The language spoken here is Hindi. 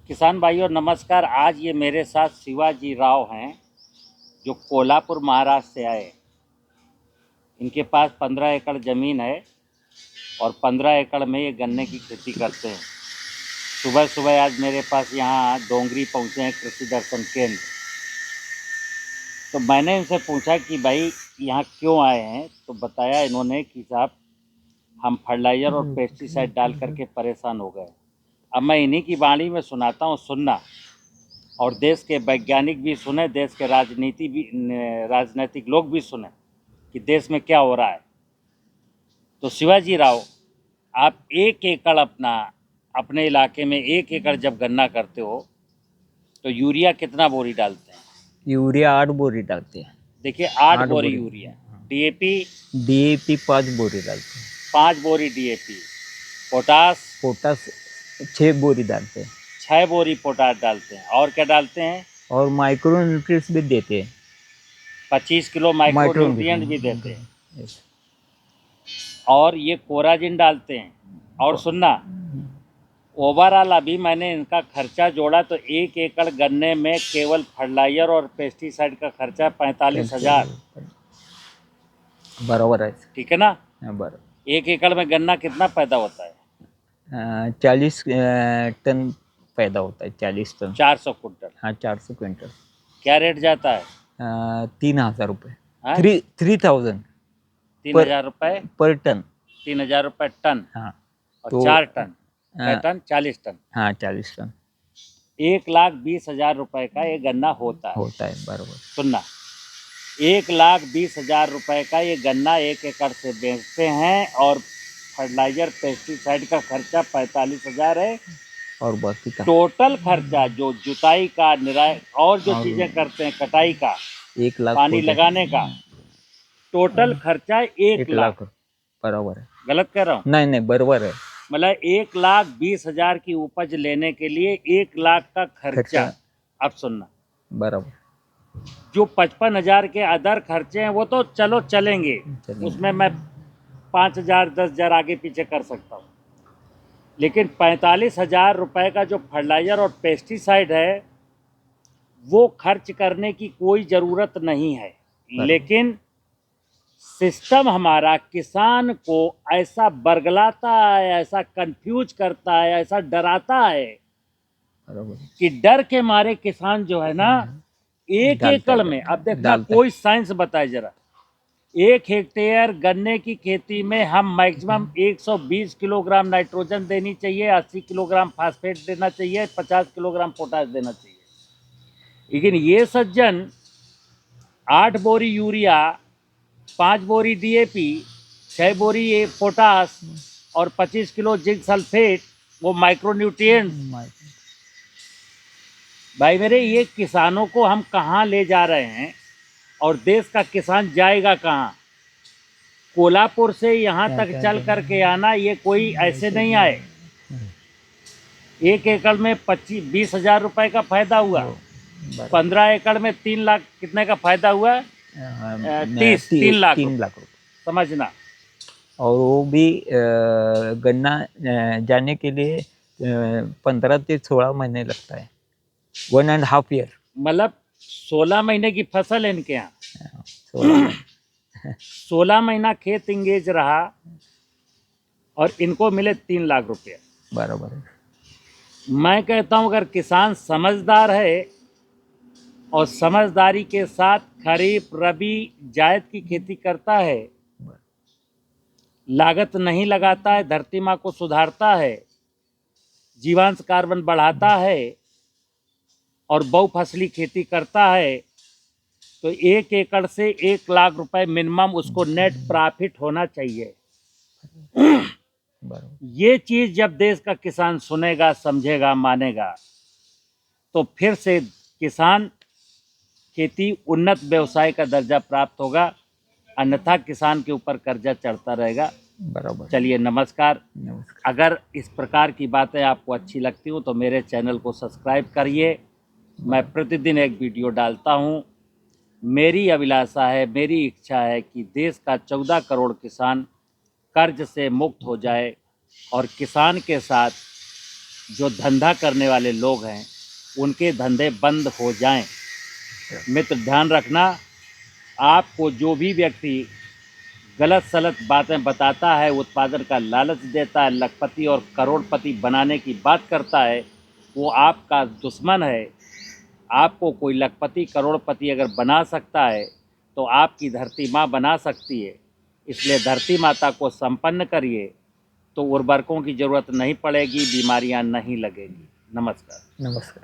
किसान भाइयों नमस्कार। आज ये मेरे साथ शिवाजी राव हैं जो कोल्हापुर महाराष्ट्र से आए। इनके पास 15 एकड़ ज़मीन है और 15 एकड़ में ये गन्ने की खेती करते हैं। सुबह सुबह आज मेरे पास यहाँ डोंगरी पहुँचे हैं कृषि दर्शन केंद्र। तो मैंने इनसे पूछा कि भाई यहाँ क्यों आए हैं, तो बताया इन्होंने कि साहब हम फर्टिलाइज़र और पेस्टिसाइड डाल करके परेशान हो गए। अब मैं इन्हीं की वाणी में सुनाता हूँ, सुनना, और देश के वैज्ञानिक भी सुने, देश के राजनीतिक लोग भी सुने कि देश में क्या हो रहा है। तो शिवाजी राव, आप 1 एकड़ अपने इलाके में 1 एकड़ जब गन्ना करते हो तो यूरिया कितना बोरी डालते हैं? यूरिया 8 बोरी डालते हैं। देखिए 8 8 बोरी बोरी। यूरिया। डीएपी 5 बोरी डालते हैं। 5 बोरी डीएपी। पोटास 6 बोरी डालते हैं। 6 बोरी पोटास डालते हैं। और क्या डालते हैं? और माइक्रो न्यूट्रिएंट्स भी देते हैं। 25 किलो माइक्रो न्यूट्रिएंट भी देते हैं। और ये कोराजिन डालते हैं। और सुनना, ओवरऑल अभी मैंने इनका खर्चा जोड़ा तो 1 एकड़ गन्ने में केवल फर्टिलाइजर और पेस्टिसाइड का खर्चा 45,000। बराबर है। ठीक है ना? बराबर। 1 एकड़ में गन्ना कितना पैदा होता है? 40 टन पैदा होता है। 40 टन। 400 कुंटल। हाँ, 400 क्विंटल। क्या रेट जाता है? 3,000 रुपये। हाँ? 3,000 3,000 रुपये पर टन। 3,000 रुपये टन। हाँ, और तो 4 टन क्या टन? 40 टन। हाँ, 40 टन। 1,20,000 रुपये का ये गन्ना होता है। बराबर। सुनना, 1,20,000 रुपये का ये गन्ना 1 एकड़ से बेचते हैं और फर्टिलाइजर पेस्टिसाइड का खर्चा 45,000 है। और बाकी का टोटल खर्चा जो जुताई का, निराई और जो चीज़ें करते हैं, कटाई का, 1 लाख पानी लगाने का, टोटल खर्चा 1 लाख। बराबर है। गलत कह रहा हूँ? नहीं, बराबर है। मतलब 1,20,000 की उपज लेने के लिए 1 लाख का खर्चा। अब सुनना, बराबर। जो 55,000 के अदर खर्चे हैं वो तो चलो चलेंगे, उसमें मैं 5,000 10,000 आगे पीछे कर सकता हूँ, लेकिन 45,000 रुपये का जो फर्टिलाइजर और पेस्टिसाइड है वो खर्च करने की कोई ज़रूरत नहीं है। लेकिन सिस्टम हमारा किसान को ऐसा बरगलाता है, ऐसा कंफ्यूज करता है, ऐसा डराता है कि डर के मारे किसान जो है ना 1 एकड़ में, अब देखना कोई साइंस बताए जरा, 1 हेक्टेयर गन्ने की खेती में हम मैक्सिमम 120 किलोग्राम नाइट्रोजन देनी चाहिए, 80 किलोग्राम फास्फेट देना चाहिए, 50 किलोग्राम पोटास देना चाहिए। लेकिन ये सज्जन 8 बोरी यूरिया, 5 बोरी डीएपी, 6 बोरी पोटास और 25 किलो जिंक सल्फेट, वो माइक्रोन्यूट्रिएंट। भाई मेरे, ये किसानों को हम कहाँ ले जा रहे हैं और देश का किसान जाएगा कहाँ? कोल्हापुर से यहाँ तक चल करके आना, ये कोई ऐसे नहीं आए। 1 एकड़ में 20,000 रुपये का फायदा हुआ। 15 एकड़ में 3 लाख कितने का फायदा हुआ? 3 लाख रुपये, समझना। और वो भी गन्ना जाने के लिए 15 से 16 महीने लगता है। 1.5 ईयर। मतलब 16 महीने की फसल है इनके यहाँ। 16 महीना खेत इंगेज रहा और इनको मिले 3 लाख रुपये। बराबर है। मैं कहता हूँ अगर किसान समझदार है और समझदारी के साथ खरीफ, रबी, जायद की खेती करता है, लागत नहीं लगाता है, धरती माँ को सुधारता है, जीवांश कार्बन बढ़ाता है और बहुफसली खेती करता है, तो 1 एकड़ से 1 लाख रुपए मिनिमम उसको नेट प्रॉफिट होना चाहिए। ये चीज़ जब देश का किसान सुनेगा, समझेगा, मानेगा, तो फिर से किसान खेती उन्नत व्यवसाय का दर्जा प्राप्त होगा, अन्यथा किसान के ऊपर कर्जा चढ़ता रहेगा। बराबर। चलिए, नमस्कार। अगर इस प्रकार की बातें आपको अच्छी लगती हो तो मेरे चैनल को सब्सक्राइब करिए। मैं प्रतिदिन एक वीडियो डालता हूँ। मेरी अभिलाषा है, मेरी इच्छा है कि देश का 14 करोड़ किसान कर्ज से मुक्त हो जाए और किसान के साथ जो धंधा करने वाले लोग हैं उनके धंधे बंद हो जाएं। मित्र ध्यान रखना, आपको जो भी व्यक्ति गलत सलत बातें बताता है, उत्पादन का लालच देता है, लखपति और करोड़पति बनाने की बात करता है, वो आपका दुश्मन है। आपको कोई लखपति करोड़पति अगर बना सकता है तो आपकी धरती माँ बना सकती है। इसलिए धरती माता को संपन्न करिए तो उर्वरकों की ज़रूरत नहीं पड़ेगी, बीमारियां नहीं लगेंगी। नमस्कार। नमस्कार।